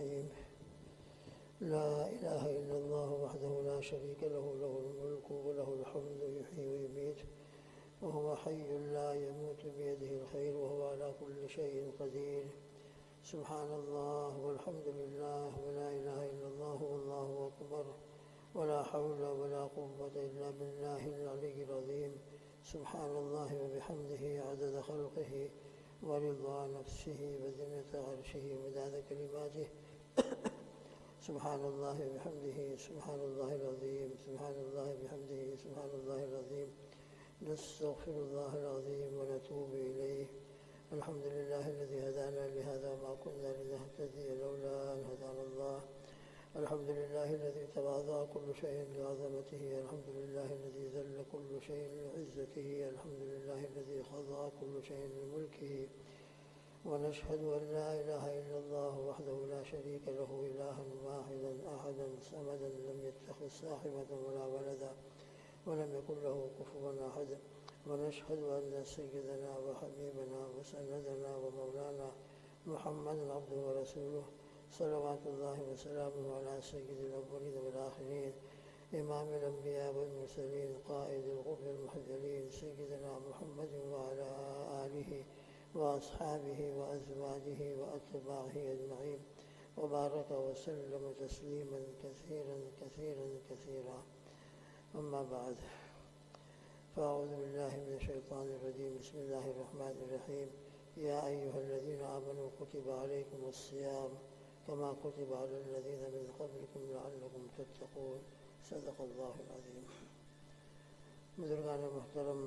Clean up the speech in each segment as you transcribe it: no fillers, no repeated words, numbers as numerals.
الرحيم. لا إله إلا الله وحده لا شريك له، له الملك وله الحمد يحيي ويميت وهو حي لا يموت بيده الخير وهو على كل شيء قدير. سبحان الله والحمد لله ولا إله إلا الله والله أكبر ولا حول ولا قوة إلا بالله العلي العظيم. سبحان الله وبحمده عدد خلقه ورضا نفسه وزنة عرشه ومداد كلماته. سبحان الله وبحمده سبحان الله العظيم. سبحان الله وبحمده سبحان الله العظيم. نستغفر الله العظيم ونتوب إليه. الحمد لله الذي هدانا لهذا وما كنا لنهتدي لولا أن هدانا الله. الحمد لله الذي تواضع كل شيء لعظمته. الحمد لله الذي ذل كل شيء لعزته. الحمد لله الذي خضع كل شيء لملكه. ونشهد أن لا إله إلا الله وحده لا شريك له، إلها واحدا أحدا صمدا لم يتخذ صاحبة ولا ولدا ولم يكن له كفوا أحد. ونشهد أن سيدنا وحبيبنا وسندنا ومولانا محمد عبده ورسوله صلوات الله وسلامه على سيد الأولين والآخرين، إمام الأنبياء والمرسلين، قائد الغر المحجلين، سيدنا محمد وعلى آله وأصحابه وأزواجه وأتباعه أجمعين، وبارك وسلم تسليما كثيرا كثيرا كثيرا. أما بعد، فأعوذ بالله من الشيطان الرجيم. بسم الله الرحمن الرحيم. يا أيها الذين آمنوا كتب عليكم الصيام كما كتب على الذين من قبلكم لعلكم تتقون. صدق اللہ العظیم. بزرگان محترم،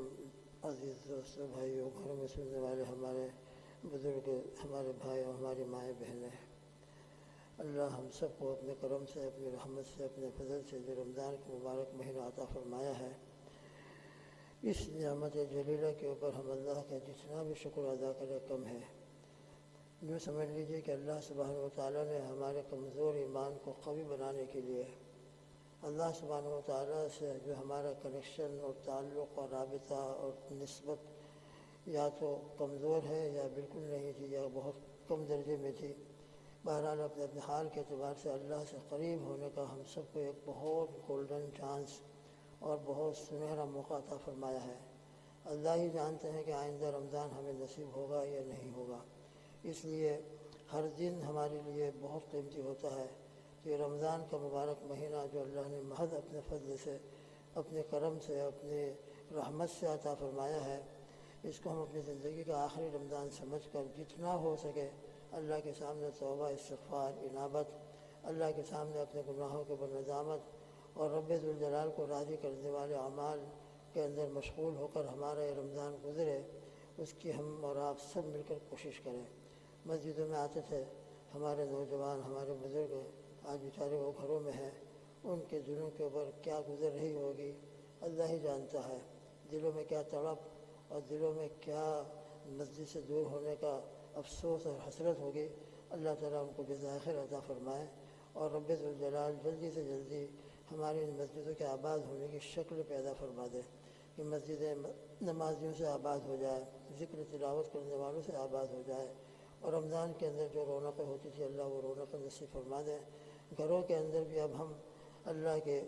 عزیز دوستوں، بھائیوں، گھر میں سننے والے ہمارے بزرگ، ہمارے بھائی اور ہماری مائیں بہنیں، اللہ ہم سب کو اپنے کرم سے، اپنی رحمت سے، اپنے فضل سے جو رمضان کا مبارک مہینہ عطا فرمایا ہے، اس نعمت جلیلہ کے اوپر ہم اللہ کا جتنا بھی شکر ادا کرے کم ہے. یوں سمجھ لیجیے کہ اللہ سبحانہ و تعالیٰ نے ہمارے کمزور ایمان کو قوی بنانے کے لیے اللہ سبحانہ و تعالیٰ سے جو ہمارا کنیکشن اور تعلق اور رابطہ اور نسبت یا تو کمزور ہے یا بالکل نہیں تھی یا بہت کم درجے میں تھی، بہرحال اپنے حال کے اعتبار سے اللہ سے قریب ہونے کا ہم سب کو ایک بہت گولڈن چانس اور بہت سنہرا موقع عطا فرمایا ہے. اللہ ہی جانتے ہیں کہ آئندہ رمضان ہمیں نصیب ہوگا یا نہیں ہوگا. اس لیے ہر دن ہمارے لیے بہت قیمتی ہوتا ہے کہ رمضان کا مبارک مہینہ جو اللہ نے محض اپنے فضل سے، اپنے کرم سے، اپنے رحمت سے عطا فرمایا ہے، اس کو ہم اپنی زندگی کا آخری رمضان سمجھ کر جتنا ہو سکے اللہ کے سامنے توبہ، استغفار، انابت، اللہ کے سامنے اپنے گناہوں کے اوپر ندامت اور رب ذوالجلال کو راضی کرنے والے اعمال کے اندر مشغول ہو کر ہمارا یہ رمضان گزرے، اس کی ہم اور آپ سب مل کر کوشش کریں. مسجدوں میں آتے تھے ہمارے نوجوان، ہمارے بزرگ، آج بیچارے وہ گھروں میں ہیں. ان کے دلوں کے اوپر کیا گزر رہی ہوگی اللہ ہی جانتا ہے. دلوں میں کیا تڑپ اور دلوں میں کیا مسجد سے دور ہونے کا افسوس اور حسرت ہوگی. اللہ تعالیٰ ان کو جزائے خیر عطا فرمائے اور رب ذوالجلال جلدی سے جلدی ہماری ان مسجدوں کے آباد ہونے کی شکل پیدا فرما دے کہ مسجدیں نمازیوں سے آباد ہو جائے، ذکر تلاوت کرنے والوں سے آباد ہو جائے، اور رمضان کے اندر جو رونقیں ہوتی تھی اللہ وہ رونقیں نصیب فرما دے. گھروں کے اندر بھی اب ہم اللہ کے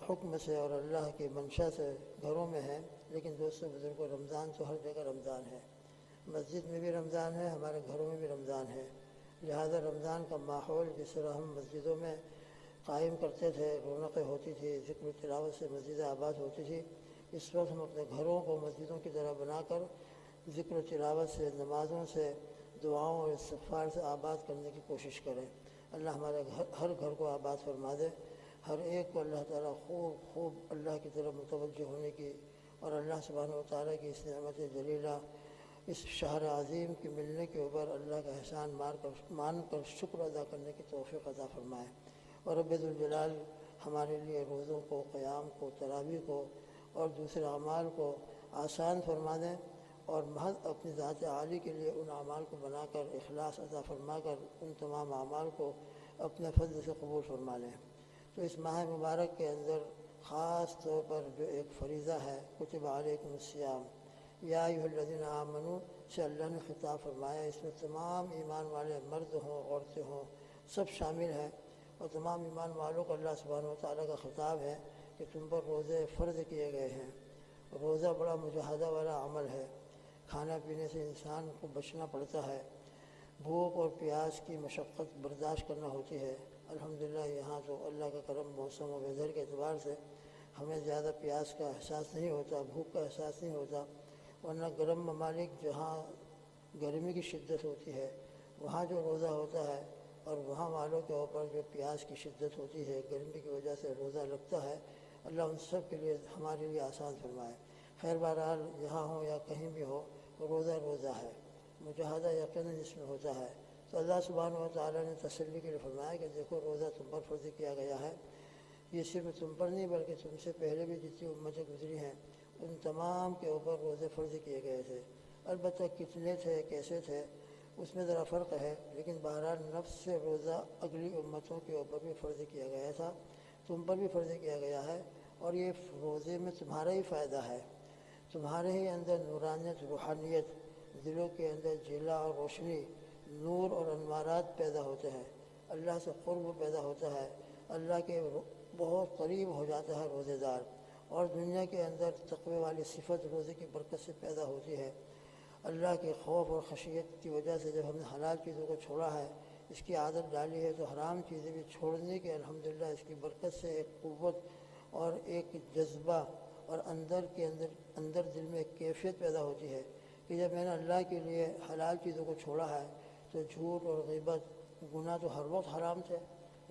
حکم سے اور اللہ کی منشا سے گھروں میں ہیں، لیکن دوستوں بزرگوں، رمضان تو ہر جگہ رمضان ہے. مسجد میں بھی رمضان ہے، ہمارے گھروں میں بھی رمضان ہے. لہذا رمضان کا ماحول جس طرح ہم مسجدوں میں قائم کرتے تھے، رونقیں ہوتی تھی، ذکر و تلاوت سے مسجدیں آباد ہوتی تھی، اس وقت ہم اپنے گھروں کو مسجدوں کی طرح بنا کر ذکر و تلاوت سے، نمازوں سے، دعاؤں اور استغفار سے آباد کرنے کی کوشش کریں. اللہ ہمارے ہر گھر کو آباد فرما دے. ہر ایک کو اللہ تعالیٰ خوب اللہ کی طرف متوجہ ہونے کی اور اللہ سبحانہ و تعالیٰ کی اس نعمت جلیلہ، اس شہر عظیم کی ملنے کے اوپر اللہ کا احسان مان کر شکر ادا کرنے کی توفیق عطا فرمائے. اور رب ذوالجلال ہمارے لیے روزوں کو، قیام کو، تراویح کو اور دوسرے اعمال کو آسان فرما دیں اور محض اپنی ذات عالی کے لیے ان اعمال کو بنا کر اخلاص عطا فرما کر ان تمام اعمال کو اپنے فضل سے قبول فرما لیں. تو اس ماہ مبارک کے اندر خاص طور پر جو ایک فریضہ ہے، کتب علیکم الصیام یا ایھا الذین آمنوا سے اللہ نے خطاب فرمایا، اس میں تمام ایمان والے مرد ہوں عورتیں ہوں سب شامل ہیں، اور تمام ایمان والوں کو اللہ سبحانہ و تعالیٰ کا خطاب ہے کہ تم پر روزے فرض کیے گئے ہیں۔ روزہ بڑا مجاہدہ والا عمل ہے، کھانا پینے سے انسان کو بچنا پڑتا ہے، بھوک اور پیاس کی مشقت برداشت کرنا ہوتی ہے۔ الحمدللہ یہاں تو اللہ کا کرم، موسم و ویدر کے اعتبار سے ہمیں زیادہ پیاس کا احساس نہیں ہوتا، بھوک کا احساس نہیں ہوتا، ورنہ گرم ممالک جہاں گرمی کی شدت ہوتی ہے وہاں جو روزہ ہوتا ہے اور وہاں والوں کے اوپر جو پیاس کی شدت ہوتی ہے، گرمی کی وجہ سے روزہ لگتا ہے، اللہ ان سب کے لیے ہمارے لیے آسان فرمائے۔ خیر بہرحال یہاں ہو یا کہیں بھی ہو، روزہ روزہ ہے، مجاہدہ یقیناً اس میں ہوتا ہے۔ تو اللہ سبحانہ و تعالیٰ نے تسلی کے لیے فرمایا کہ دیکھو روزہ تم پر فرض کیا گیا ہے، یہ صرف تم پر نہیں بلکہ تم سے پہلے بھی جتنی امتیں گزری ہیں ان تمام کے اوپر روزے فرض کیے گئے تھے۔ البتہ کتنے تھے، کیسے تھے، اس میں ذرا فرق ہے، لیکن بہرحال نفس سے روزہ اگلی امتوں کے اوپر بھی فرض کیا گیا تھا، تم پر بھی فرض کیا گیا ہے، اور یہ روزے میں تمہارا ہی فائدہ ہے، تمہارے ہی اندر نورانیت، روحانیت، دلوں کے اندر جلا اور روشنی، نور اور انوارات پیدا ہوتے ہیں، اللہ سے قرب پیدا ہوتا ہے، اللہ کے بہت قریب ہو جاتا ہے روزے دار، اور دنیا کے اندر تقوی والی صفت روزے کی برکت سے پیدا ہوتی ہے۔ اللہ کے خوف اور خشیت کی وجہ سے جب ہم نے حلال چیزوں کو چھوڑا ہے، اس کی عادت ڈالی ہے، تو حرام چیزیں بھی چھوڑنے کے الحمدللہ اس کی برکت سے ایک قوت اور ایک جذبہ اور اندر دل میں ایک کیفیت پیدا ہوتی ہے کہ جب میں نے اللہ کے لیے حلال چیزوں کو چھوڑا ہے تو جھوٹ اور غیبت، گناہ تو ہر وقت حرام تھے،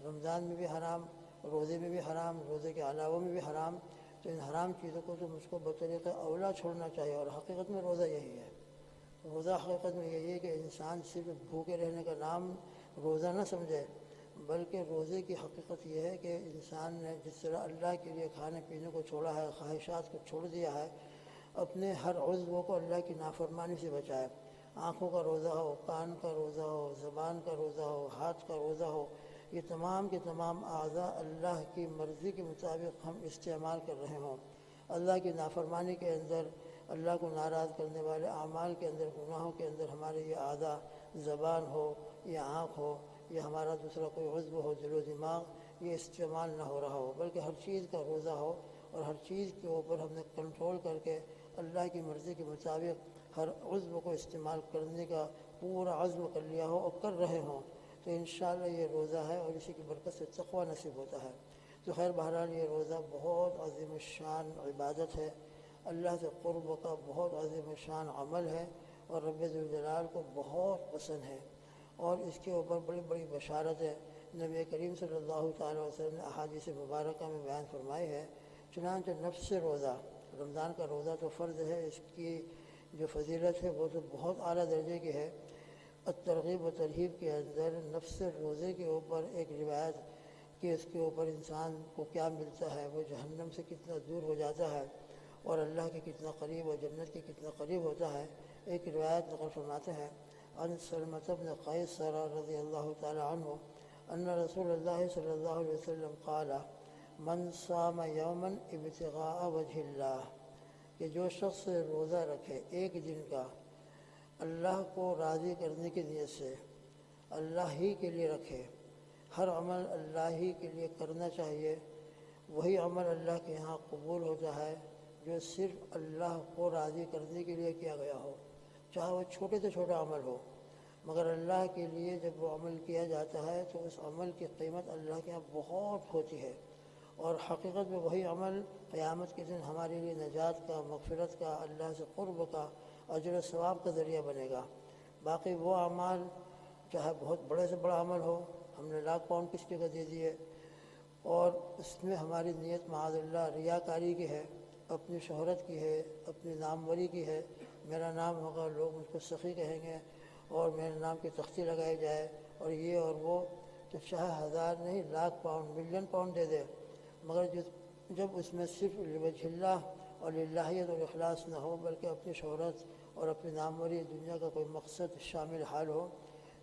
رمضان میں بھی حرام، روزے میں بھی حرام، روزے کے علاوہ میں بھی حرام، تو ان حرام چیزوں کو تو مجھ کو بطریقہ اولا چھوڑنا چاہیے، اور حقیقت میں روزہ یہی ہے۔ روزہ حقیقت میں یہی ہے کہ انسان صرف بھوکے رہنے کا نام روزہ نہ سمجھے، بلکہ روزے کی حقیقت یہ ہے کہ انسان نے جس طرح اللہ کے لیے کھانے پینے کو چھوڑا ہے، خواہشات کو چھوڑ دیا ہے، اپنے ہر عضو کو اللہ کی نافرمانی سے بچائے، آنکھوں کا روزہ ہو، کان کا روزہ ہو، زبان کا روزہ ہو، ہاتھ کا روزہ ہو، یہ تمام کے تمام اعضاء اللہ کی مرضی کے مطابق ہم استعمال کر رہے ہوں، اللہ کی نافرمانی کے اندر، اللہ کو ناراض کرنے والے اعمال کے اندر، گناہوں کے اندر ہمارے یہ اعضاء، زبان ہو یا آنکھ ہو یا ہمارا دوسرا کوئی عضو ہو، دل و دماغ، یہ استعمال نہ ہو رہا ہو، بلکہ ہر چیز کا روزہ ہو، اور ہر چیز کے اوپر ہم نے کنٹرول کر کے اللہ کی مرضی کے مطابق ہر عضو کو استعمال کرنے کا پورا عزم کر لیا ہو اور کر رہے ہوں، تو انشاءاللہ یہ روزہ ہے، اور اسی کی برکت سے تقویٰ نصیب ہوتا ہے۔ تو خیر بہرحال یہ روزہ بہت عظیم الشان عبادت ہے، اللہ سے قرب کا بہت عظیم الشان عمل ہے، اور رب ذوالجلال کو بہت پسند ہے، اور اس کے اوپر بڑی بڑی بشارت ہے۔ نبی کریم صلی اللہ تعالیٰ علیہ وسلم نے احادیث مبارکہ میں بیان فرمائی ہے، چنانچہ نفس سے روزہ، رمضان کا روزہ تو فرض ہے، اس کی جو فضیلت ہے وہ تو بہت اعلیٰ درجے کی ہے۔ الترغیب و ترہیب کے اندر نفس روزے کے اوپر ایک روایت کہ اس کے اوپر انسان کو کیا ملتا ہے، وہ جہنم سے کتنا دور ہو جاتا ہے اور اللہ کے کتنا قریب اور جنت کے کتنا قریب ہوتا ہے۔ ایک روایت نقل فرماتے ہیں، عن سلمة بن قیس رضی اللہ تعالی عنہ ان رسول اللہ صلی اللہ علیہ وسلم قال من صام یوما ابتغاء وجہ اللہ، کہ جو شخص روزہ رکھے ایک دن کا اللہ کو راضی کرنے کی نیت سے، اللہ ہی کے لیے رکھے، ہر عمل اللہ ہی کے لیے کرنا چاہیے، وہی عمل اللہ کے یہاں قبول ہوتا ہے جو صرف اللہ کو راضی کرنے کے لیے کیا گیا ہو، چاہے وہ چھوٹے سے چھوٹا عمل ہو، مگر اللہ کے لیے جب وہ عمل کیا جاتا ہے تو اس عمل کی قیمت اللہ کے یہاں بہت ہوتی ہے، اور حقیقت میں وہی عمل قیامت کے دن ہمارے لیے نجات کا، مغفرت کا، اللہ سے قرب کا، اجر و ثواب کا ذریعہ بنے گا۔ باقی وہ اعمال چاہے بہت بڑے سے بڑا عمل ہو، ہم نے لاکھ پاؤنڈ کس جگہ دے دیے اور اس میں ہماری نیت معاذ اللہ ریاکاری کی ہے، اپنی شہرت کی ہے، اپنی ناموری کی ہے، میرا نام ہوگا، لوگ مجھ کو سخی کہیں گے اور میرے نام کی تختی لگائی جائے اور یہ اور وہ، تو چاہے 1000 نہیں لاکھ پاؤنڈ، ملین پاؤنڈ دے دے، مگر جب اس میں صرف لوجہ اللہ اور للہیت اور اخلاص نہ ہو، بلکہ اپنی شہرت اور اپنی ناموری دنیا کا کوئی مقصد شامل حال ہو،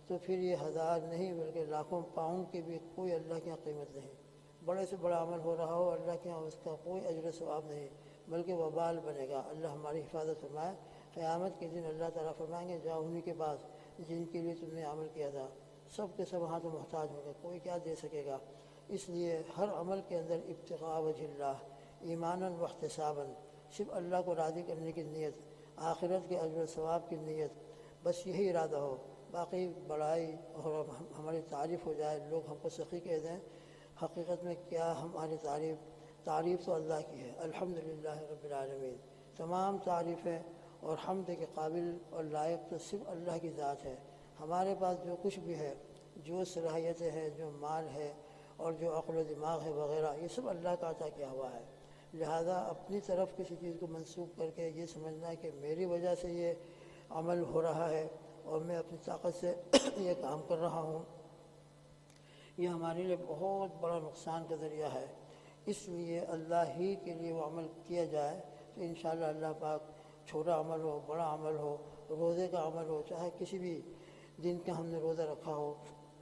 تو پھر یہ 1000 نہیں بلکہ لاکھوں پاؤنڈ کی بھی کوئی اللہ کے یہاں قیمت نہیں۔ بڑے سے بڑا عمل ہو رہا ہو، اللہ کے یہاں اس کا کوئی اجر و ثواب نہیں، بلکہ وبال بنے گا۔ اللہ ہماری حفاظت فرمائے۔ قیامت کے دن اللہ تعالیٰ فرمائیں گے جاؤ انہیں کے پاس جن کے لیے تم نے عمل کیا تھا، سب کے سب وہاں تو محتاج ہوں گے، کوئی کیا دے سکے گا۔ اس لیے ہر عمل کے اندر ابتغاء وجہ اللہ، ایماناً واحتساباً، صرف اللہ کو راضی کرنے کی نیت، آخرت کے اجر و ثواب کی نیت، بس یہی ارادہ ہو، باقی بڑائی اور ہماری تعریف ہو جائے، لوگ ہم کو سخی کہہ دیں، حقیقت میں کیا ہماری تعریف تو اللہ کی ہے، الحمدللہ رب العالمین۔ تمام تعریفیں اور حمد کے قابل اور لائق تو صرف اللہ کی ذات ہے۔ ہمارے پاس جو کچھ بھی ہے، جو صلاحیتیں ہیں، جو مال ہے اور جو عقل و دماغ ہے وغیرہ، یہ سب اللہ کا عطا کیا ہوا ہے۔ لہذا اپنی طرف کسی چیز کو منسوخ کر کے یہ سمجھنا کہ میری وجہ سے یہ عمل ہو رہا ہے اور میں اپنی طاقت سے یہ کام کر رہا ہوں، یہ ہمارے لیے بہت بڑا نقصان کا ذریعہ ہے۔ اس لیے اللہ ہی کے لیے وہ عمل کیا جائے تو انشاءاللہ اللہ پاک، چھوٹا عمل ہو، بڑا عمل ہو، روزے کا عمل ہو، چاہے کسی بھی دن کا ہم نے روزہ رکھا ہو،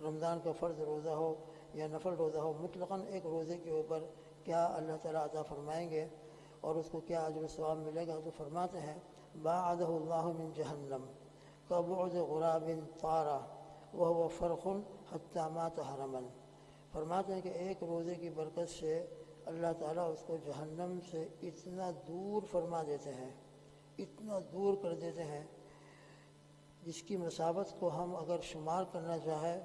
رمضان کا فرض روزہ ہو یا نفل روزہ ہو، مطلقاً ایک روزے کے اوپر کیا اللہ تعالیٰ عطا فرمائیں گے اور اس کو کیا اجر و ثواب ملے گا۔ تو فرماتے ہیں باعدہ اللہ من جہنم کبعد غراب طار وهو فرخ حتی مات حرما۔ فرماتے ہیں کہ ایک روزے کی برکت سے اللہ تعالیٰ اس کو جہنم سے اتنا دور فرما دیتے ہیں، اتنا دور کر دیتے ہیں، جس کی مسافت کو ہم اگر شمار کرنا چاہے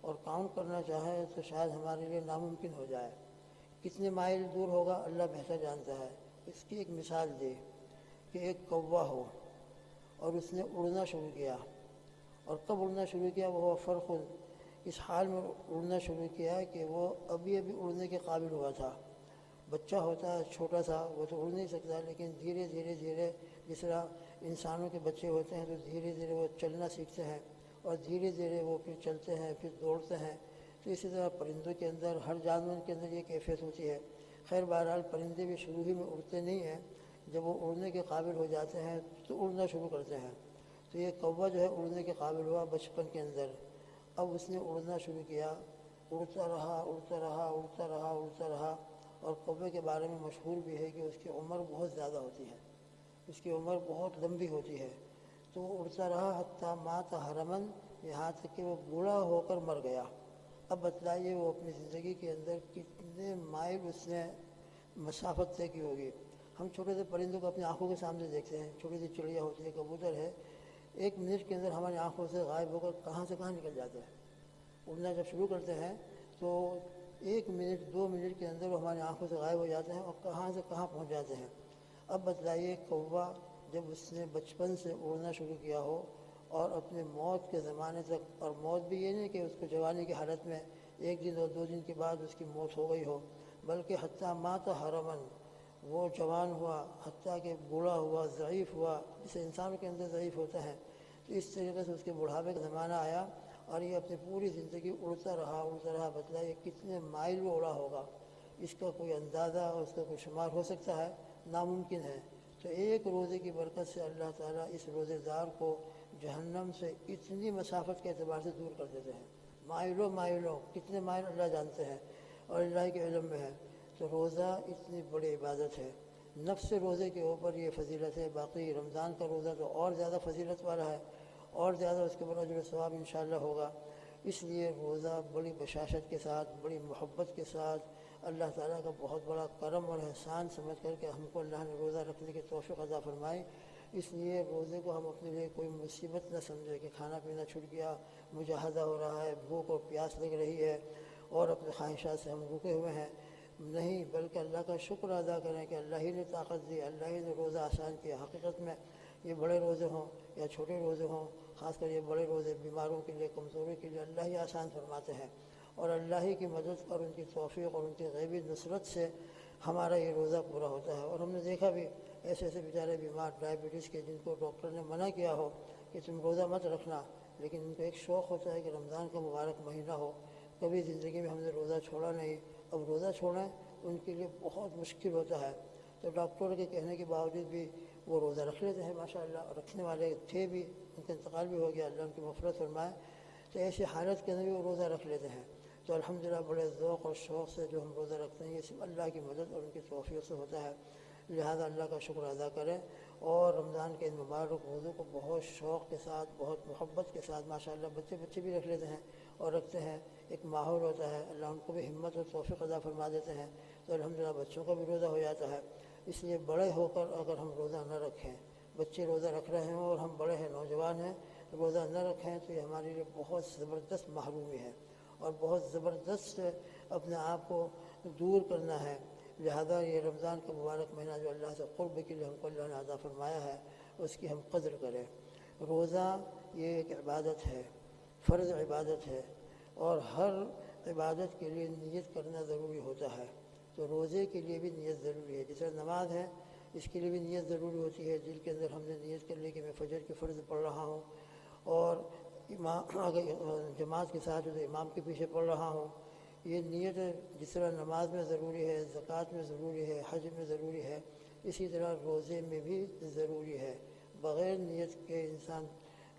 اور کاؤنٹ کرنا چاہے تو شاید ہمارے لیے ناممکن ہو جائے۔ کتنے مائل دور ہوگا اللہ بہتر جانتا ہے۔ اس کی ایک مثال دی کہ ایک کوا ہو اور اس نے اڑنا شروع کیا، اور کب اڑنا شروع کیا؟ وہ فرخ، اس حال میں اڑنا شروع کیا کہ وہ ابھی اڑنے کے قابل ہوا تھا۔ بچہ ہوتا ہے چھوٹا سا، وہ تو اڑ نہیں سکتا، لیکن دھیرے دھیرے جس طرح انسانوں کے بچے ہوتے ہیں تو دھیرے دھیرے وہ چلنا سیکھتے ہیں اور دھیرے دھیرے وہ پھر چلتے ہیں، پھر دوڑتے ہیں۔ تو اسی طرح پرندوں کے اندر، ہر جانور کے اندر یہ کیفیت ہوتی ہے۔ خیر بہرحال پرندے بھی شروع ہی میں اڑتے نہیں ہیں، جب وہ اڑنے کے قابل ہو جاتے ہیں تو اڑنا شروع کرتے ہیں۔ تو یہ کوا جو ہے اڑنے کے قابل ہوا بچپن کے اندر، اب اس نے اڑنا شروع کیا، اڑتا رہا اڑتا رہا اڑتا رہا اڑتا رہا، اور کوے کے بارے میں مشہور بھی ہے کہ اس کی عمر بہت زیادہ ہوتی ہے، اس کی عمر بہت لمبی ہوتی ہے۔ تو وہ اڑتا رہا حتی مات حرما، یہاں تک کہ وہ بوڑھا ہو کر مر گیا۔ اب بتلائیے وہ اپنی زندگی کے اندر کتنے مائل اس نے مسافت طے کی ہوگی۔ ہم چھوٹے سے پرندوں کو اپنی آنکھوں کے سامنے دیکھتے ہیں، چھوٹی سی چڑیا ہوتی ہے، کبوتر ہے، ایک منٹ کے اندر ہماری آنکھوں سے غائب ہو کر کہاں سے کہاں نکل جاتے ہیں۔ اڑنا جب شروع کرتے ہیں تو 1 منٹ 2 منٹ کے اندر وہ ہماری آنکھوں سے غائب ہو جاتے ہیں اور کہاں سے کہاں پہنچ جاتے ہیں۔ اب بتلائیے کوا جب اس نے بچپن سے اڑنا شروع کیا ہو اور اپنے موت کے زمانے تک، اور موت بھی یہ نہیں کہ اس کو جوانی کی حالت میں 1 دن اور 2 دن کے بعد اس کی موت ہو گئی ہو، بلکہ حتی مات حرما، وہ جوان ہوا، حتیٰ کہ بوڑھا ہوا، ضعیف ہوا، جسے انسانوں کے اندر ضعیف ہوتا ہے۔ تو اس طریقے سے اس کے بڑھاپے کا زمانہ آیا اور یہ اپنی پوری زندگی اڑتا رہا۔ بتلائیے کتنے مائل وہ اڑا ہوگا، اس کا کوئی اندازہ اور اس کا کوئی شمار ہو سکتا ہے؟ ناممکن ہے۔ تو ایک روزے کی برکت سے اللہ تعالیٰ اس روزے دار کو جہنم سے اتنی مسافت کے اعتبار سے دور کر دیتے ہیں، مائلوں کتنے مائل اللہ جانتے ہیں اور اللہ کے علم میں ہے۔ تو روزہ اتنی بڑی عبادت ہے، نفس روزے کے اوپر یہ فضیلت ہے، باقی رمضان کا روزہ تو اور زیادہ فضیلت والا ہے، اور زیادہ اس کے اوپر اجر و ثواب انشاءاللہ ہوگا۔ اس لیے روزہ بڑی بشاشت کے ساتھ، بڑی محبت کے ساتھ، اللہ تعالیٰ کا بہت بڑا کرم اور احسان سمجھ کر کے ہم کو اللہ نے روزہ رکھنے کی توفیق عطا فرمائی۔ اس لیے روزے کو ہم اپنے لیے کوئی مصیبت نہ سمجھیں کہ کھانا پینا چھوٹ گیا، مجاہدہ ہو رہا ہے، بھوک اور پیاس لگ رہی ہے اور اپنے خواہشات سے ہم رکے ہوئے ہیں، نہیں، بلکہ اللہ کا شکر ادا کریں کہ اللہ ہی نے طاقت دی، اللہ ہی نے روزہ آسان کیا۔ حقیقت میں یہ بڑے روزے ہوں یا چھوٹے روزے ہوں، خاص کر یہ بڑے روزے بیماروں کے لیے، کمزوروں کے لیے اللہ ہی آسان فرماتے ہیں، اور اللہ ہی کی مدد اور ان کی توفیق اور ان کی غیبی نصرت سے ہمارا یہ روزہ پورا ہوتا ہے۔ اور ہم نے دیکھا بھی ایسے بیچارے بیمار ڈائبٹیز کے، جن کو ڈاکٹر نے منع کیا ہو کہ تم روزہ مت رکھنا، لیکن ان کو ایک شوق ہوتا ہے کہ رمضان کا مبارک مہینہ ہو، کبھی زندگی میں ہم نے روزہ چھوڑا نہیں، اب روزہ چھوڑیں ان کے لیے بہت مشکل ہوتا ہے۔ تو ڈاکٹر کے کہنے کے باوجود بھی وہ روزہ رکھ لیتے ہیں ماشاءاللہ، اور رکھنے والے تھے بھی، ان کا انتقال بھی ہو گیا، اللہ ان کی مغفرت فرمائے۔ تو ایسی حالت کے اندر بھی وہ روزہ رکھ لیتے ہیں۔ تو الحمدللہ بڑے ذوق اور شوق سے جو ہم روزہ رکھتے ہیں، یہ صرف اللہ کی مدد اور ان کی توفیق سے ہوتا ہے۔ لہذا اللہ کا شکر ادا کریں اور رمضان کے ان مبارک روزوں کو بہت شوق کے ساتھ، بہت محبت کے ساتھ ماشاءاللہ بچے بھی رکھ لیتے ہیں اور رکھتے ہیں، ایک ماحول ہوتا ہے، اللہ ان کو بھی ہمت اور توفیق عطا فرما دیتے ہیں، تو الحمدللہ بچوں کا بھی روزہ ہو جاتا ہے۔ اس لیے بڑے ہو کر اگر ہم روزہ نہ رکھیں، بچے روزہ رکھ رہے ہوں اور ہم بڑے ہیں، نوجوان ہیں، روزہ نہ رکھیں تو یہ ہمارے لیے بہت زبردست محرومی ہے اور بہت زبردست اپنے آپ کو دور کرنا ہے۔ لہذا یہ رمضان کا مبارک مہینہ جو اللہ سے قرب کے لیے ہم کو اللہ نے عطا فرمایا ہے، اس کی ہم قدر کریں۔ روزہ یہ ایک عبادت ہے، فرض عبادت ہے، اور ہر عبادت کے لیے نیت کرنا ضروری ہوتا ہے، تو روزے کے لیے بھی نیت ضروری ہے۔ جس طرح نماز ہے، اس کے لیے بھی نیت ضروری ہوتی ہے، دل کے اندر ہم نے نیت کر لی کہ میں فجر کی فرض پڑھ رہا ہوں، اور امام اگر جماعت کے ساتھ تو امام کے پیچھے پڑھ رہا ہوں، یہ نیت جس طرح نماز میں ضروری ہے، زکوٰۃ میں ضروری ہے، حج میں ضروری ہے، اسی طرح روزے میں بھی ضروری ہے۔ بغیر نیت کے انسان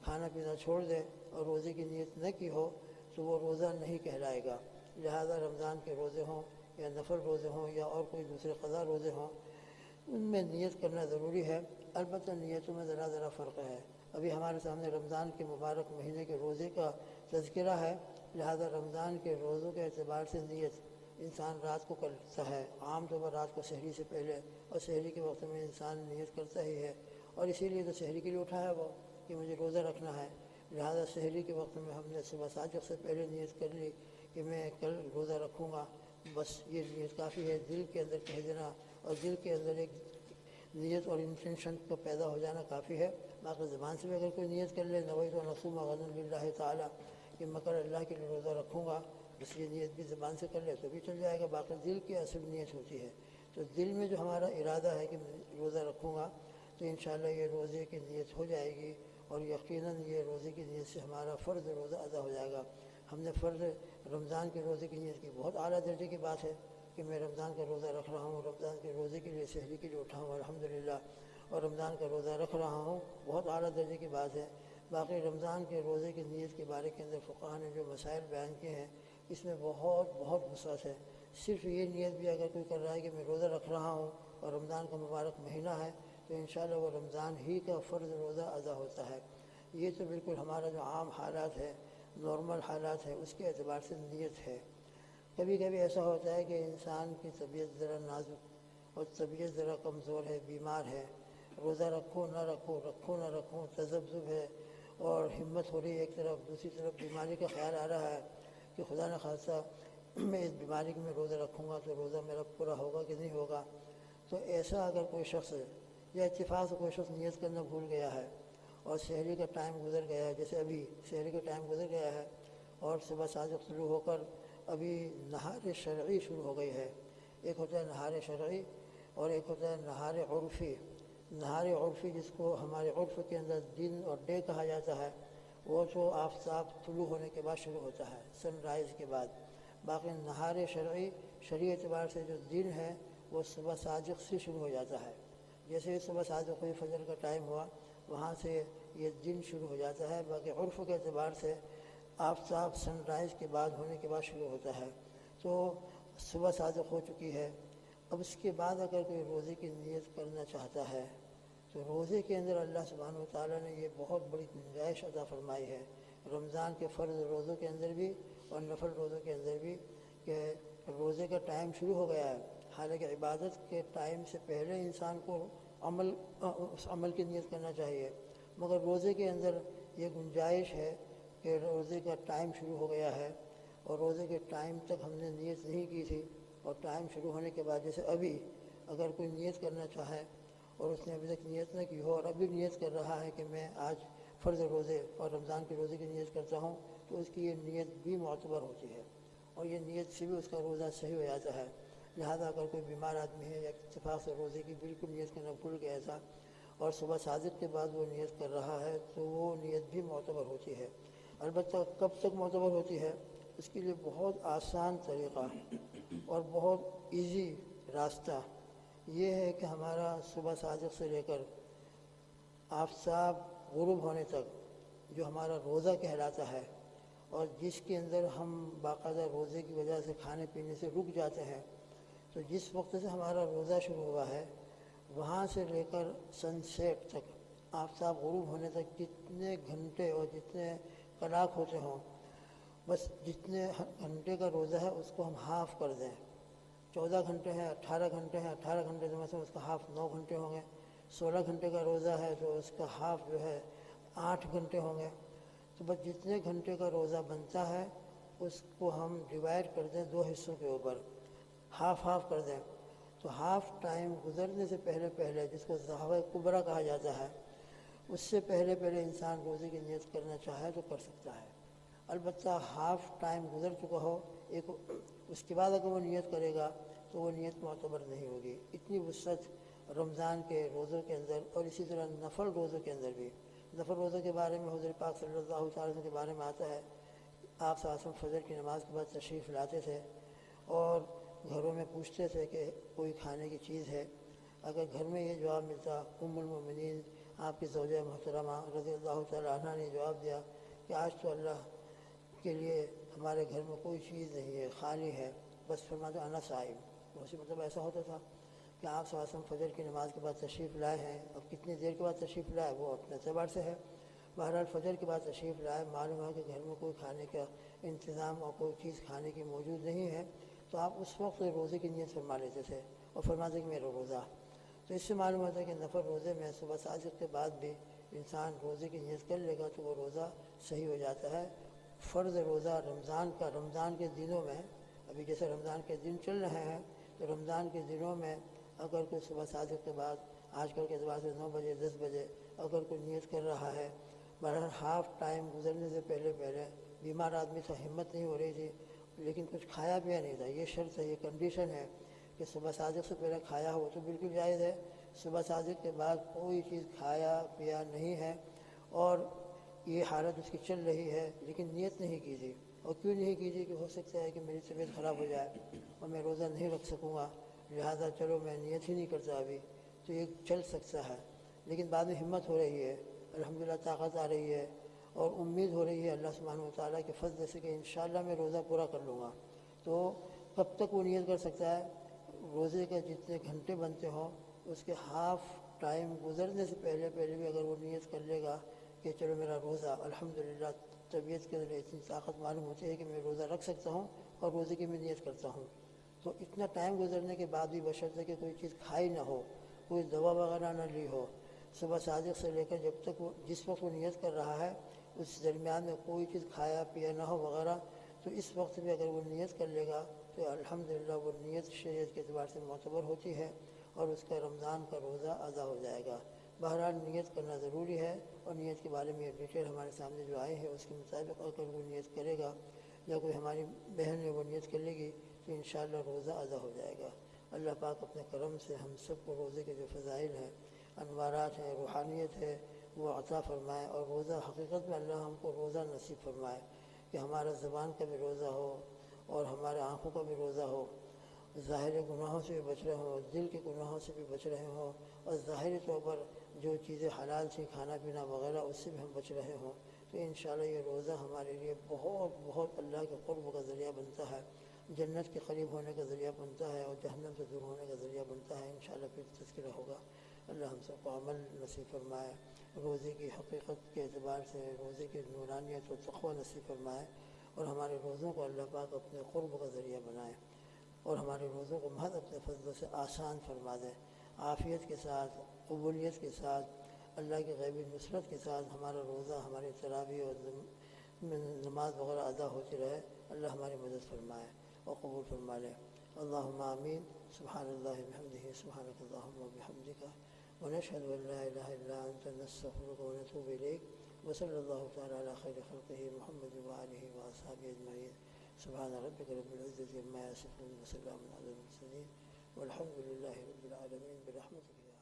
کھانا پینا چھوڑ دے اور روزے کی نیت نہ کی ہو تو وہ روزہ نہیں کہلائے گا۔ لہذا رمضان کے روزے ہوں یا نفل روزے ہوں یا اور کوئی دوسرے قضا روزے ہوں، ان میں نیت کرنا ضروری ہے۔ البتہ نیتوں میں ذرا فرق ہے۔ ابھی ہمارے سامنے رمضان کے مبارک مہینے کے روزے کا تذکرہ ہے، لہذا رمضان کے روزوں کے اعتبار سے نیت انسان رات کو کرتا ہے، عام طور پر رات کو سحری سے پہلے اور سحری کے وقت میں انسان نیت کرتا ہی ہے، اور اسی لیے تو سحری کے لیے اٹھا ہے وہ کہ مجھے روزہ رکھنا ہے۔ لہذا سحری کے وقت میں ہم نے صبح صادق سے پہلے نیت کر لی کہ میں کل روزہ رکھوں گا، بس یہ نیت کافی ہے، دل کے اندر کہہ دینا اور دل کے اندر ایک نیت اور انٹینشن کو پیدا ہو جانا کافی ہے۔ باقی زبان سے بھی اگر کوئی نیت کر لے، نویت و نصوم غدا للہ تعالیٰ، کہ میں کل اللہ کے لیے روزہ رکھوں گا، بس یہ نیت بھی زبان سے کر لے تو بھی چل جائے گا۔ باقی دل کی اصل نیت ہوتی ہے، تو دل میں جو ہمارا ارادہ ہے کہ میں روزہ رکھوں گا تو انشاءاللہ یہ روزے کی نیت ہو جائے گی، اور یقیناً یہ روزے کی نیت سے ہمارا فرض روزہ ادا ہو جائے گا۔ ہم نے فرض رمضان کے روزے کی نیت کی، بہت اعلیٰ درجے کی بات ہے کہ میں رمضان کا روزہ رکھ رہا ہوں، رمضان کے روزے کے لیے سحری کے لیے اٹھا ہوں الحمدللہ، اور رمضان کا روزہ رکھ رہا ہوں، بہت اعلیٰ درجے کی بات ہے۔ باقی رمضان کے روزے کی نیت کے بارے کے اندر فقہاء نے جو مسائل بیان کیے ہیں، اس میں بہت وسعت ہے۔ صرف یہ نیت بھی اگر کوئی کر رہا ہے کہ میں روزہ رکھ رہا ہوں اور رمضان کا مبارک مہینہ ہے تو انشاءاللہ وہ رمضان ہی کا فرض روزہ ادا ہوتا ہے۔ یہ تو بالکل ہمارا جو عام حالات ہے، نارمل حالات ہے، اس کے اعتبار سے نیت ہے۔ کبھی کبھی ایسا ہوتا ہے کہ انسان کی طبیعت ذرا نازک اور طبیعت ذرا کمزور ہے، بیمار ہے، روزہ رکھوں نہ رکھوں تذبذب ہے، اور ہمت ہو رہی ہے ایک طرف، دوسری طرف بیماری کا خیال آ رہا ہے کہ خدا نہ خواستہ میں اس بیماری میں روزہ رکھوں گا تو روزہ میرا پورا ہوگا کہ نہیں ہوگا۔ تو ایسا اگر کوئی شخص یا اتفاق سے کوئی شخص نیت کرنا بھول گیا ہے اور سحری کا ٹائم گزر گیا ہے، جیسے ابھی سحری کا ٹائم گزر گیا ہے اور صبح صادق شروع ہو کر ابھی نہار شرعی شروع ہو گئی ہے۔ ایک ہوتا ہے نہار شرعی اور ایک ہوتا ہے نہار عرفی۔ نہار عرفی جس کو ہمارے عرف کے اندر دن اور ڈے کہا جاتا ہے، وہ تو آفتاب طلوع ہونے کے بعد شروع ہوتا ہے، سن رائز کے بعد۔ باقی نہار شرعی شرعی اعتبار سے جو دن ہے وہ صبح صادق سے شروع ہو جاتا ہے۔ جیسے ہی صبح صادق ہوئی، فجر کا ٹائم ہوا، وہاں سے یہ دن شروع ہو جاتا ہے۔ باقی عرف کے اعتبار سے آفتاب سن رائز کے بعد ہونے کے بعد شروع ہوتا ہے، تو صبح صادق ہو چکی ہے۔ اب اس کے بعد اگر کوئی روزے کی نیت کرنا چاہتا ہے تو روزے کے اندر اللہ سبحانہ وتعالیٰ نے یہ بہت بڑی گنجائش عطا فرمائی ہے، رمضان کے فرض روزوں کے اندر بھی اور نفل روزوں کے اندر بھی، کہ روزے کا ٹائم شروع ہو گیا ہے، حالانکہ عبادت کے ٹائم سے پہلے انسان کو اس عمل کی نیت کرنا چاہیے، مگر روزے کے اندر یہ گنجائش ہے کہ روزے کا ٹائم شروع ہو گیا ہے اور روزے کے ٹائم تک ہم نے نیت نہیں کی تھی، اور ٹائم شروع ہونے کے بعد جیسے ابھی اگر کوئی نیت کرنا چاہے اور اس نے ابھی تک نیت نہ کی ہو اور ابھی نیت کر رہا ہے کہ میں آج فرض روزے اور رمضان کے روزے کی نیت کرتا ہوں، تو اس کی یہ نیت بھی معتبر ہوتی ہے اور یہ نیت سے بھی اس کا روزہ صحیح ہو جاتا ہے۔ لہذا اگر کوئی بیمار آدمی ہے یا اتفاق سے روزے کی بالکل نیت کرنا بھول گیا تھا اور صبح صادق کے بعد وہ نیت کر رہا ہے تو وہ نیت بھی معتبر ہوتی ہے۔ البتہ کب تک معتبر ہوتی ہے، اس کے لیے بہت آسان طریقہ اور بہت ایزی راستہ یہ ہے کہ ہمارا صبح صادق سے لے کر آفتاب غروب ہونے تک جو ہمارا روزہ کہلاتا ہے، اور جس کے اندر ہم باقاعدہ روزے کی وجہ سے کھانے پینے سے رک جاتے ہیں، تو جس وقت سے ہمارا روزہ شروع ہوا ہے وہاں سے لے کر سن سیٹ تک، آفتاب غروب ہونے تک جتنے گھنٹے اور جتنے کلاک ہوتے ہوں، بس جتنے گھنٹے کا روزہ ہے اس کو ہم ہاف کر دیں۔ 14 گھنٹے ہیں، 18 گھنٹے ہیں، 18 گھنٹے میں سے اس کا ہاف 9 گھنٹے ہوں گے۔ 16 گھنٹے کا روزہ ہے تو اس کا ہاف جو ہے 8 گھنٹے ہوں گے۔ تو بس جتنے گھنٹے کا روزہ بنتا ہے اس کو ہم ڈیوائڈ کر دیں 2 حصوں کے اوپر، ہاف ہاف کر دیں۔ تو ہاف ٹائم گزرنے سے پہلے پہلے، جس کو ضحوہ کبریٰ کہا جاتا ہے، اس سے پہلے پہلے انسان روزے کی نیت کرنا چاہے تو کر سکتا ہے۔ البتہ ہاف ٹائم گزر چکا ہو ایک، اس کے بعد اگر وہ نیت کرے گا تو وہ نیت معتبر نہیں ہوگی۔ اتنی وسعت رمضان کے روزوں کے اندر، اور اسی طرح نفل روزوں کے اندر بھی۔ نفل روزوں کے بارے میں حضور پاک صلی اللہ علیہ وسلم کے بارے میں آتا ہے، آپ صلی اللہ علیہ وسلم فجر کی نماز کے بعد تشریف لاتے تھے اور گھروں میں پوچھتے تھے کہ کوئی کھانے کی چیز ہے۔ اگر گھر میں یہ جواب ملتا، ام المؤمنین آپ کی زوجہ محترمہ رضی اللہ تعالی عنہ نے جواب دیا کہ آج تو اللہ کے لیے ہمارے گھر میں کوئی چیز نہیں ہے، خالی ہے، بس فرماتے انا صائم۔ اسی مطلب ایسا ہوتا تھا کہ آپ صلی اللہ علیہ وسلم فجر کی نماز کے بعد تشریف لائے ہیں، اب کتنی دیر کے بعد تشریف لائے وہ اپنے اعتبار سے ہے۔ بہرحال فجر کے بعد تشریف لائے، معلوم ہے کہ گھر میں کوئی کھانے کا انتظام اور کوئی چیز کھانے کی موجود نہیں ہے، تو آپ اس وقت روزے کی نیت فرما لیتے تھے اور فرماتے کہ میرا روزہ۔ تو اس سے معلوم ہوتا ہے کہ نفل روزے میں صبح صادق کے بعد بھی انسان روزے کی نیت کر لے گا تو وہ روزہ صحیح ہو جاتا ہے۔ فرض روزہ رمضان کا، رمضان کے دنوں میں، ابھی جیسے رمضان کے دن چل رہے ہیں تو رمضان کے دنوں میں اگر کوئی صبح صادق کے بعد، آج کل کے اعتبار سے 9 بجے 10 بجے اگر کوئی نیت کر رہا ہے، بہرحال ہاف ٹائم گزرنے سے پہلے پہلے، بیمار آدمی تھا، ہمت نہیں ہو رہی تھی لیکن کچھ کھایا پیا نہیں تھا، یہ شرط ہے، یہ کنڈیشن ہے کہ صبح صادق سے پہلے کھایا ہو تو بالکل جائز ہے، صبح صادق کے بعد کوئی چیز کھایا پیا نہیں ہے اور یہ حالت اس کی چل رہی ہے لیکن نیت نہیں کیجیے۔ اور کیوں نہیں کیجیے کہ ہو سکتا ہے کہ میری طبیعت خراب ہو جائے اور میں روزہ نہیں رکھ سکوں گا، لہٰذا چلو میں نیت ہی نہیں کرتا ابھی، تو یہ چل سکتا ہے۔ لیکن بعد میں ہمت ہو رہی ہے، الحمدللہ طاقت آ رہی ہے اور امید ہو رہی ہے اللہ سبحانہ و تعالیٰ کے فضل سے کہ انشاءاللہ میں روزہ پورا کر لوں گا، تو کب تک وہ نیت کر سکتا ہے؟ روزے کے جتنے گھنٹے بنتے ہوں اس کے ہاف ٹائم گزرنے سے پہلے پہلے بھی اگر وہ نیت کر لے گا کہ چلو میرا روزہ، الحمدللہ طبیعت کے ذریعے اتنی طاقت معلوم ہوتی ہے کہ میں روزہ رکھ سکتا ہوں اور روزے کی میں نیت کرتا ہوں، تو اتنا ٹائم گزرنے کے بعد بھی بشرطے کہ کوئی چیز کھائی نہ ہو، کوئی دوا وغیرہ نہ لی ہو، صبح صادق سے لے کر جب تک وہ جس وقت وہ نیت کر رہا ہے اس درمیان میں کوئی چیز کھایا پیا نہ ہو وغیرہ، تو اس وقت بھی اگر وہ نیت کر لے گا تو الحمدللہ وہ نیت شریعت کے اعتبار سے معتبر ہوتی ہے اور اس کا رمضان کا روزہ ادا ہو جائے گا۔ بہرحال نیت کرنا ضروری ہے اور نیت کے بارے میں یہ ڈیٹیل ہمارے سامنے جو آئے ہیں اس کے مطابق اگر وہ نیت کرے گا یا کوئی ہماری بہن ہے وہ نیت کر لے گی تو انشاءاللہ روزہ ادا ہو جائے گا۔ اللہ پاک اپنے کرم سے ہم سب کو روزے کے جو فضائل ہیں، انوارات ہیں، روحانیت ہے، وہ عطا فرمائے، اور روزہ حقیقت میں اللہ ہم کو روزہ نصیب فرمائے کہ ہمارا زبان کا بھی روزہ ہو اور ہمارے آنکھوں کا بھی روزہ ہو، ظاہری گناہوں سے بھی بچ رہے ہوں، دل کے گناہوں سے بھی بچ رہے ہوں، اور ظاہری طور پر جو چیزیں حلال تھیں کھانا پینا وغیرہ اس سے بھی ہم بچ رہے ہوں، تو انشاءاللہ یہ روزہ ہمارے لیے بہت بہت اللہ کے قرب کا ذریعہ بنتا ہے، جنت کے قریب ہونے کا ذریعہ بنتا ہے اور جہنم سے دور ہونے کا ذریعہ بنتا ہے۔ انشاءاللہ پھر تذکرہ ہوگا۔ اللہ ہم سب کو عمل نصیب فرمائے، روزے کی حقیقت کے اعتبار سے روزے کی نورانیت و تقویٰ نصیب فرمائے، اور ہمارے روزوں کو اللہ پاک اپنے قرب کا ذریعہ بنائے اور ہمارے روزوں کو محض اپنے فضل سے آسان فرما دے، عافیت کے ساتھ، قبولیت کے ساتھ، اللہ کی غیبی نصرت کے ساتھ ہمارا روزہ، ہماری تراویح اور نماز وغیرہ ادا ہوتی رہے۔ اللہ ہماری مدد فرمائے اور قبول فرما لے۔ اللہم آمین۔ سبحان اللہ بحمدہ، سبحانک اللہم وبحمدک، ونشہد ان لا الہ الا انت، نستغفرک ونتوب الیک، وصلی اللہ تعالی علی خیر خلقہ محمد وآلہ وأصحابہ اجمعین۔ سبحان ربک رب العزة عما یصفون، وسلام علی المرسلین، والحمد للہ رب العالمین، برحمتک۔